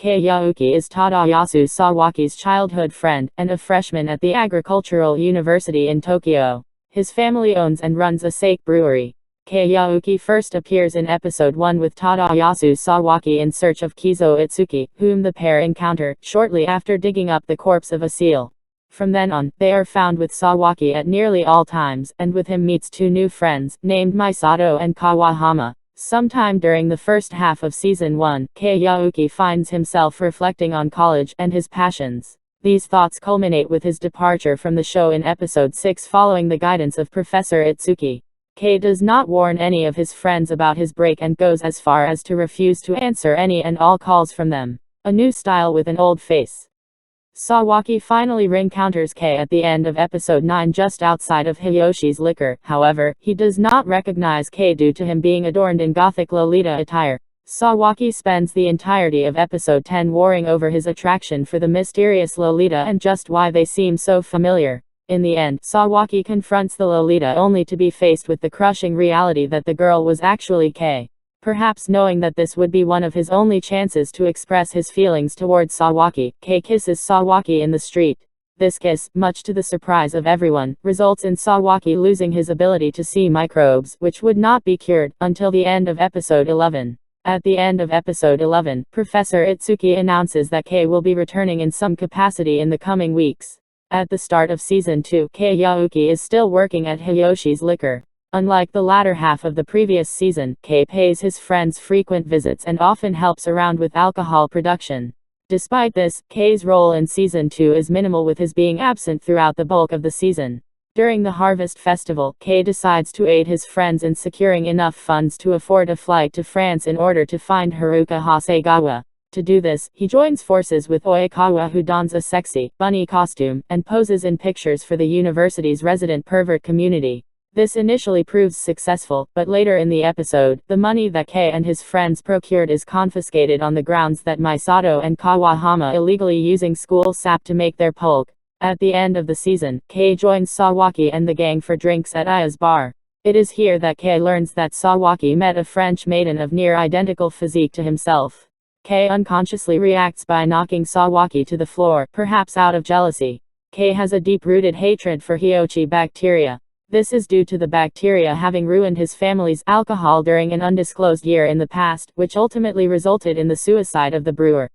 Kei Yuuki is Tadayasu Sawaki's childhood friend, and a freshman at the Agricultural University in Tokyo. His family owns and runs a sake brewery. Kei Yuuki first appears in episode 1 with Tadayasu Sawaki in search of Kizo Itsuki, whom the pair encounter shortly after digging up the corpse of a seal. From then on, they are found with Sawaki at nearly all times, and with him meets two new friends, named Misato and Kawahama. Sometime during the first half of season 1, Kei Yuuki finds himself reflecting on college and his passions. These thoughts culminate with his departure from the show in episode 6 following the guidance of Professor Itsuki. Kei does not warn any of his friends about his break and goes as far as to refuse to answer any and all calls from them. A new style with an old face. Sawaki finally re-encounters Kei at the end of episode 9 just outside of Hiyoshi's liquor. However, he does not recognize Kei due to him being adorned in gothic Lolita attire. Sawaki spends the entirety of episode 10 warring over his attraction for the mysterious Lolita and just why they seem so familiar. In the end, Sawaki confronts the Lolita only to be faced with the crushing reality that the girl was actually Kei. Perhaps knowing that this would be one of his only chances to express his feelings towards Sawaki, Kei kisses Sawaki in the street. This kiss, much to the surprise of everyone, results in Sawaki losing his ability to see microbes, which would not be cured until the end of episode 11. At the end of episode 11, Professor Itsuki announces that Kei will be returning in some capacity in the coming weeks. At the start of season 2, Kei Yuuki is still working at Hiyoshi's liquor. Unlike the latter half of the previous season, Kei pays his friends frequent visits and often helps around with alcohol production. Despite this, Kei's role in season 2 is minimal, with his being absent throughout the bulk of the season. During the Harvest Festival, Kei decides to aid his friends in securing enough funds to afford a flight to France in order to find Haruka Hasegawa. To do this, he joins forces with Oikawa, who dons a sexy, bunny costume, and poses in pictures for the university's resident pervert community. This initially proves successful, but later in the episode, the money that Kei and his friends procured is confiscated on the grounds that Misato and Kawahama illegally using school sap to make their pulque. At the end of the season, Kei joins Sawaki and the gang for drinks at Aya's bar. It is here that Kei learns that Sawaki met a French maiden of near identical physique to himself. Kei unconsciously reacts by knocking Sawaki to the floor, perhaps out of jealousy. Kei has a deep-rooted hatred for Hiochi bacteria. This is due to the bacteria having ruined his family's alcohol during an undisclosed year in the past, which ultimately resulted in the suicide of the brewer.